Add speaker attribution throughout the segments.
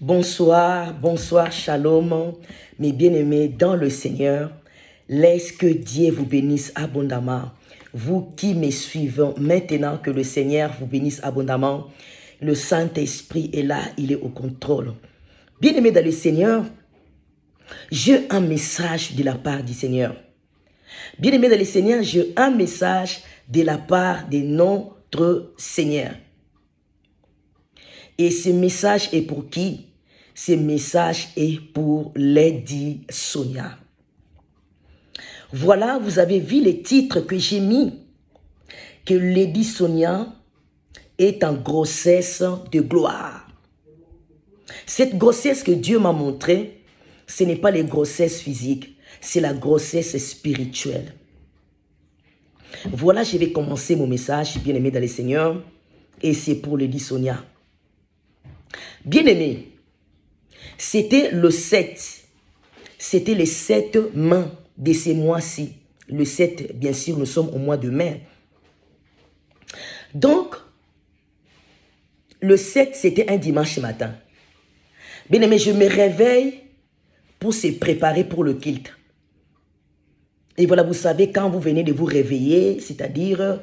Speaker 1: Bonsoir, bonsoir, shalom, mes bien-aimés dans le Seigneur. Laisse que Dieu vous bénisse abondamment. Vous qui me suivez maintenant, que le Seigneur vous bénisse abondamment. Le Saint-Esprit est là, il est au contrôle. Bien-aimés dans le Seigneur, j'ai un message de la part du Seigneur. Bien-aimés dans le Seigneur, j'ai un message de la part de notre Seigneur. Et ce message est pour qui? Ce message est pour Lady Sonia. Voilà, vous avez vu les titres que j'ai mis. Que Lady Sonia est en grossesse de gloire. Cette grossesse que Dieu m'a montrée, ce n'est pas les grossesses physiques, c'est la grossesse spirituelle. Voilà, je vais commencer mon message, bien-aimé dans le Seigneur, et c'est pour Lady Sonia. Bien-aimé, c'était le 7. C'était les 7 mains de ces mois-ci. Le 7, bien sûr, nous sommes au mois de mai. Donc, le 7, c'était un dimanche matin. Bien-aimé, je me réveille pour se préparer pour le culte. Et voilà, vous savez, quand vous venez de vous réveiller, c'est-à-dire,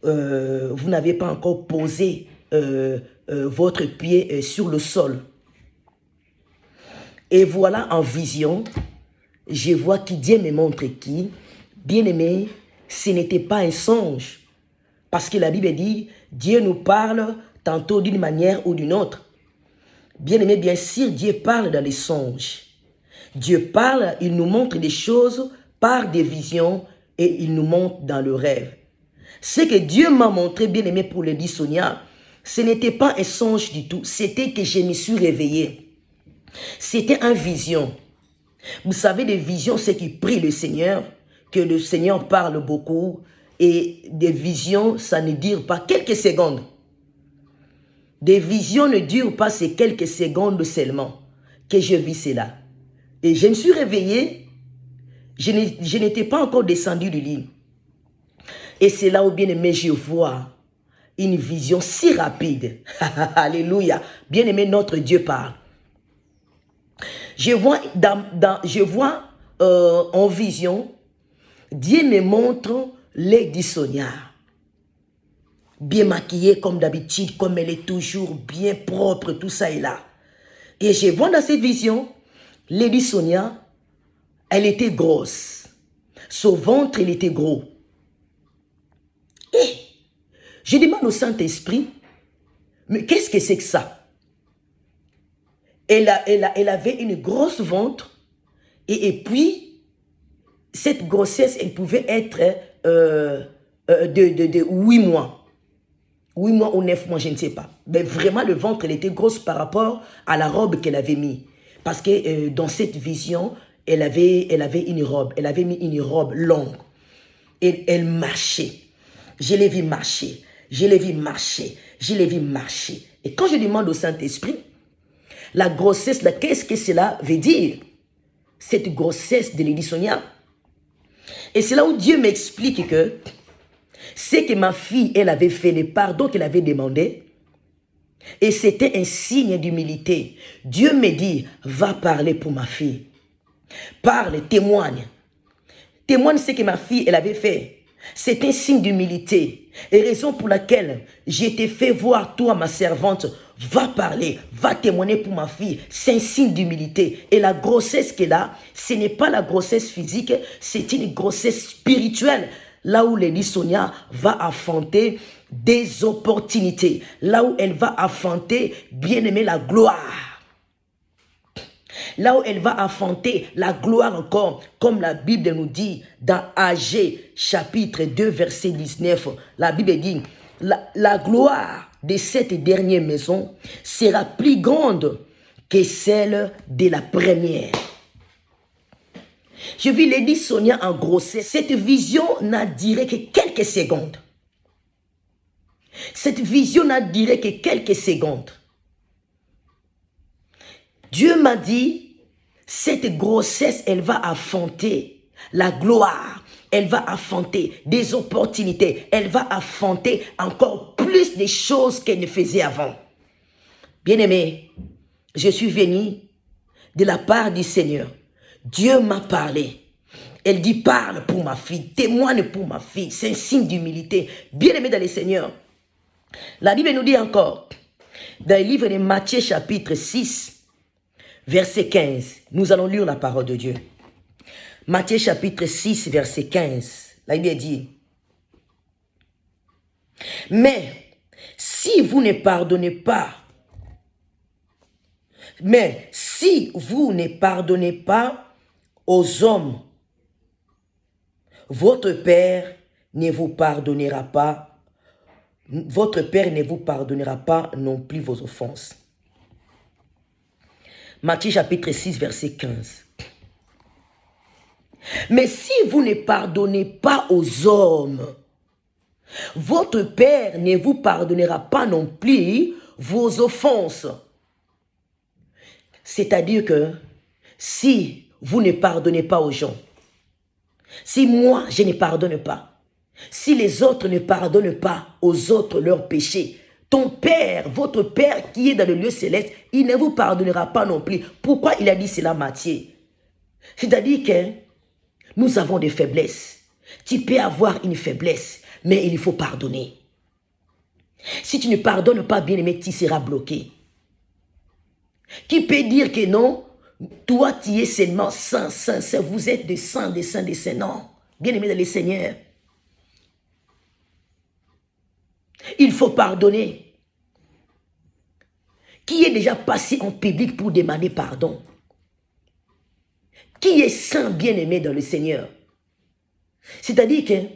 Speaker 1: vous n'avez pas encore posé votre pied sur le sol. Et voilà, en vision, je vois que Dieu me montre qui, bien-aimé, ce n'était pas un songe. Parce que la Bible dit, Dieu nous parle tantôt d'une manière ou d'une autre. Bien-aimé, bien sûr, Dieu parle dans les songes. Dieu parle, il nous montre des choses par des visions et il nous montre dans le rêve. Ce que Dieu m'a montré, bien-aimé, pour Lady Sonia, ce n'était pas un songe du tout, c'était que je me suis réveillé. C'était une vision. Vous savez, des visions, c'est qui prie le Seigneur, que le Seigneur parle beaucoup, et des visions, ça ne dure pas quelques secondes. Des visions ne durent pas ces quelques secondes seulement que je vis cela. Et je me suis réveillé, je n'étais pas encore descendu du lit. Et c'est là où, bien aimé, je vois une vision si rapide. Alléluia. Bien aimé, notre Dieu parle. Je vois, en vision, Dieu me montre Lady Sonia. Bien maquillée comme d'habitude, comme elle est toujours bien propre, tout ça est là. Et je vois dans cette vision, Lady Sonia, elle était grosse. Son ventre, il était gros. Et je demande au Saint-Esprit, mais qu'est-ce que c'est que ça? Elle avait une grosse ventre et puis cette grossesse, elle pouvait être de 8 mois. 8 mois ou 9 mois, je ne sais pas. Mais vraiment, le ventre, elle était grosse par rapport à la robe qu'elle avait mis. Parce que dans cette vision, elle avait une robe. Elle avait mis une robe longue. Et elle marchait. Je l'ai vu marcher. Je l'ai vu marcher. Je l'ai vu marcher. Et quand je demande au Saint-Esprit, la grossesse, qu'est-ce que cela veut dire? Cette grossesse de Lady Sonia. Et c'est là où Dieu m'explique que c'est que ma fille, elle avait fait les pardons qu'elle avait demandé. Et c'était un signe d'humilité. Dieu me dit, va parler pour ma fille. Parle, témoigne. Témoigne ce que ma fille, elle avait fait. C'est un signe d'humilité. Et raison pour laquelle j'ai été fait voir, toi, ma servante, va parler, va témoigner pour ma fille. C'est un signe d'humilité. Et la grossesse qu'elle a, ce n'est pas la grossesse physique, c'est une grossesse spirituelle. Là où Lady Sonia va affronter des opportunités. Là où elle va affronter, bien aimé, la gloire. Là où elle va affronter la gloire encore, comme la Bible nous dit dans Agé chapitre 2 verset 19. La Bible dit, la gloire de cette dernière maison sera plus grande que celle de la première. Je vis Lady Sonia en grossesse. Cette vision n'a duré que quelques secondes. Cette vision n'a duré que quelques secondes. Dieu m'a dit, cette grossesse, elle va affronter la gloire. Elle va affronter des opportunités. Elle va affronter encore plus de choses qu'elle ne faisait avant. Bien-aimé, je suis venue de la part du Seigneur. Dieu m'a parlé. Elle dit, parle pour ma fille, témoigne pour ma fille. C'est un signe d'humilité. Bien-aimé dans le Seigneur. La Bible nous dit encore, dans le livre de Matthieu chapitre 6, verset 15, nous allons lire la parole de Dieu. Matthieu chapitre 6, verset 15, la Bible dit, mais si vous ne pardonnez pas, aux hommes, votre Père ne vous pardonnera pas. Votre Père ne vous pardonnera pas non plus vos offenses. Matthieu chapitre 6, verset 15. Mais si vous ne pardonnez pas aux hommes, votre Père ne vous pardonnera pas non plus vos offenses. C'est-à-dire que si vous ne pardonnez pas aux gens, si moi je ne pardonne pas, si les autres ne pardonnent pas aux autres leurs péchés, ton Père, votre Père qui est dans le lieu céleste, il ne vous pardonnera pas non plus. Pourquoi il a dit cela, Matthieu? C'est-à-dire que nous avons des faiblesses. Tu peux avoir une faiblesse, mais il faut pardonner. Si tu ne pardonnes pas, bien-aimé, tu seras bloqué. Qui peut dire que non, toi tu es seulement saint, vous êtes des saints, des saints, des saints. Non, bien-aimé dans le Seigneur. Il faut pardonner. Qui est déjà passé en public pour demander pardon? Qui est saint, bien-aimé dans le Seigneur? C'est-à-dire que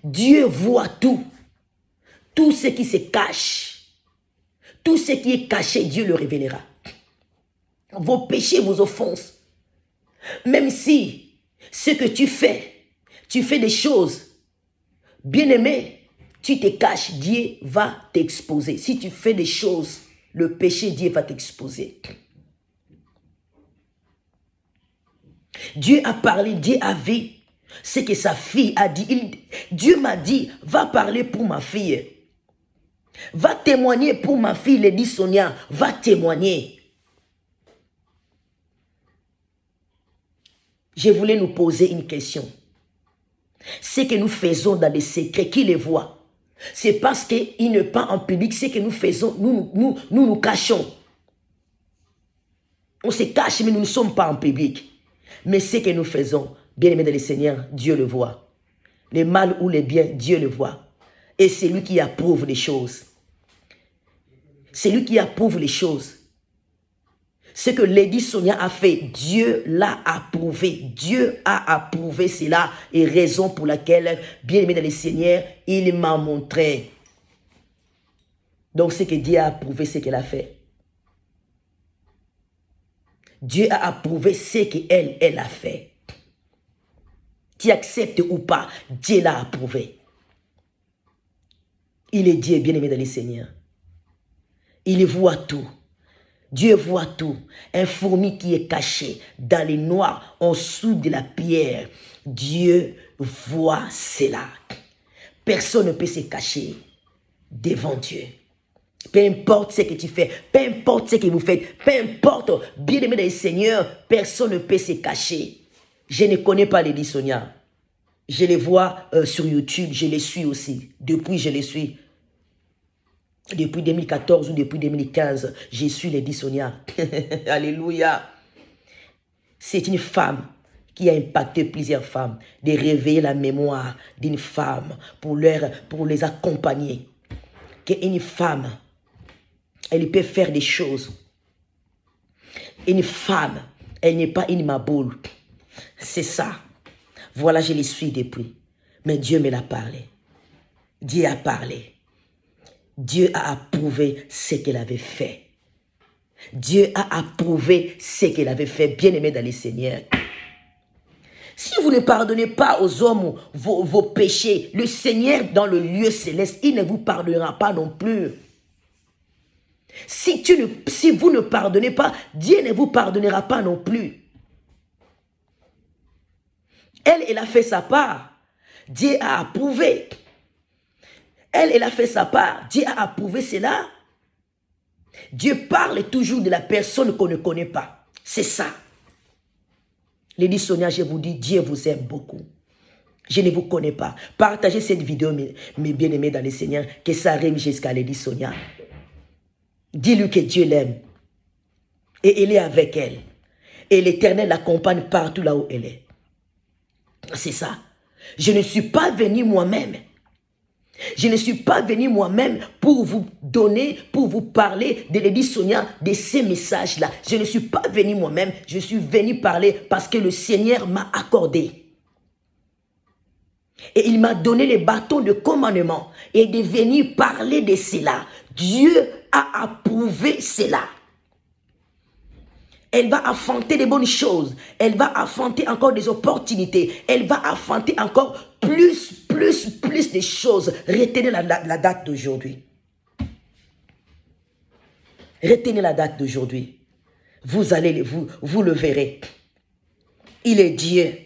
Speaker 1: Dieu voit tout. Tout ce qui se cache. Tout ce qui est caché, Dieu le révélera. Vos péchés, vos offenses. Même si ce que tu fais des choses, bien-aimé, tu te caches, Dieu va t'exposer. Si tu fais des choses, le péché, Dieu va t'exposer. Dieu a parlé, Dieu a vu ce que sa fille a dit. Dieu m'a dit, va parler pour ma fille. Va témoigner pour ma fille, Lady Sonia. Va témoigner. Je voulais nous poser une question. Ce que nous faisons dans les secrets, qui les voit? C'est parce qu'il ne pas en public. Ce que nous faisons, nous cachons. On se cache, mais nous ne sommes pas en public. Mais ce que nous faisons, bien-aimé dans le Seigneur, Dieu le voit. Le mal ou le bien, Dieu le voit. Et c'est lui qui approuve les choses. C'est lui qui approuve les choses. Ce que Lady Sonia a fait, Dieu l'a approuvé. Dieu a approuvé cela et raison pour laquelle, bien-aimé dans le Seigneur, il m'a montré. Donc ce que Dieu a approuvé, c'est qu'elle a fait. Dieu a approuvé ce qu'elle a fait. Tu acceptes ou pas, Dieu l'a approuvé. Il est Dieu, bien-aimé dans le Seigneur. Il voit tout. Dieu voit tout. Un fourmi qui est caché dans les noix en dessous de la pierre. Dieu voit cela. Personne ne peut se cacher devant Dieu. Peu importe ce que tu fais, peu importe ce que vous faites, peu importe, bien-aimé dans le Seigneur, personne ne peut se cacher. Je ne connais pas Lady Sonia. Je les vois sur YouTube, je les suis aussi. Depuis, je les suis. Depuis 2014 ou depuis 2015, je suis Lady Sonia. Alléluia. C'est une femme qui a impacté plusieurs femmes, de réveiller la mémoire d'une femme pour les accompagner. Qu'une femme, elle peut faire des choses. Une femme, elle n'est pas une maboule. C'est ça. Voilà, je les suis depuis. Mais Dieu me l'a parlé. Dieu a parlé. Dieu a approuvé ce qu'elle avait fait. Dieu a approuvé ce qu'elle avait fait, bien-aimé dans le Seigneur. Si vous ne pardonnez pas aux hommes vos péchés, le Seigneur dans le lieu céleste, il ne vous pardonnera pas non plus. Si vous ne pardonnez pas, Dieu ne vous pardonnera pas non plus. Elle a fait sa part. Dieu a approuvé. Elle a fait sa part. Dieu a approuvé cela. Dieu parle toujours de la personne qu'on ne connaît pas. C'est ça. Lady Sonia, je vous dis, Dieu vous aime beaucoup. Je ne vous connais pas. Partagez cette vidéo, mes bien-aimés dans le Seigneur, que ça arrive jusqu'à Lady Sonia. Dis-lui que Dieu l'aime. Et il est avec elle. Et l'Éternel l'accompagne partout là où elle est. C'est ça. Je ne suis pas venu moi-même. Je ne suis pas venu moi-même pour vous donner, pour vous parler de Lady Sonia, de ces messages-là. Je ne suis pas venu moi-même. Je suis venu parler parce que le Seigneur m'a accordé. Et il m'a donné les bâtons de commandement et de venir parler de cela. Dieu a approuvé cela. Elle va affronter des bonnes choses. Elle va affronter encore des opportunités. Elle va affronter encore plus de choses. Retenez la date d'aujourd'hui. Retenez la date d'aujourd'hui. Vous le verrez. Il est Dieu.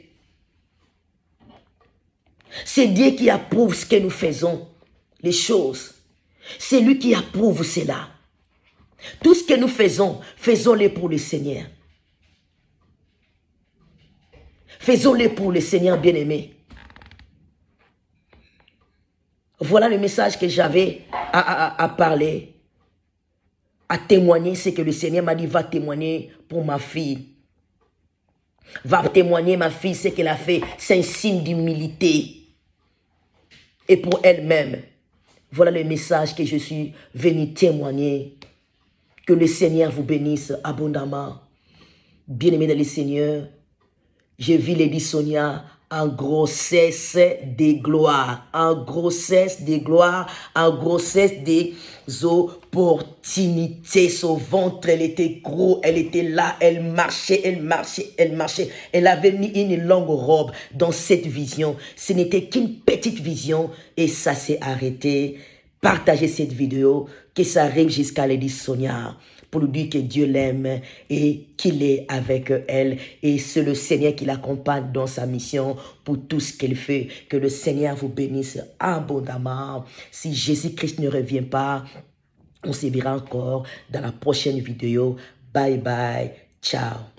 Speaker 1: C'est Dieu qui approuve ce que nous faisons, les choses. C'est lui qui approuve cela. Tout ce que nous faisons, faisons-le pour le Seigneur. Faisons-le pour le Seigneur bien-aimé. Voilà le message que j'avais à parler, à témoigner. C'est que le Seigneur m'a dit, va témoigner pour ma fille. Va témoigner ma fille, ce qu'elle a fait. C'est un signe d'humilité. Et pour elle-même. Voilà le message que je suis venu témoigner. Que le Seigneur vous bénisse abondamment. Bien-aimés dans le Seigneur, je vis Lady Sonia en grossesse de gloire. En grossesse de gloire. En grossesse des opportunités. Son ventre, elle était gros. Elle était là. Elle marchait, elle marchait, elle marchait. Elle avait mis une longue robe dans cette vision. Ce n'était qu'une petite vision et ça s'est arrêté. Partagez cette vidéo, que ça arrive jusqu'à Lady Sonia pour lui dire que Dieu l'aime et qu'il est avec elle. Et c'est le Seigneur qui l'accompagne dans sa mission pour tout ce qu'elle fait. Que le Seigneur vous bénisse abondamment. Si Jésus-Christ ne revient pas, on se verra encore dans la prochaine vidéo. Bye bye. Ciao.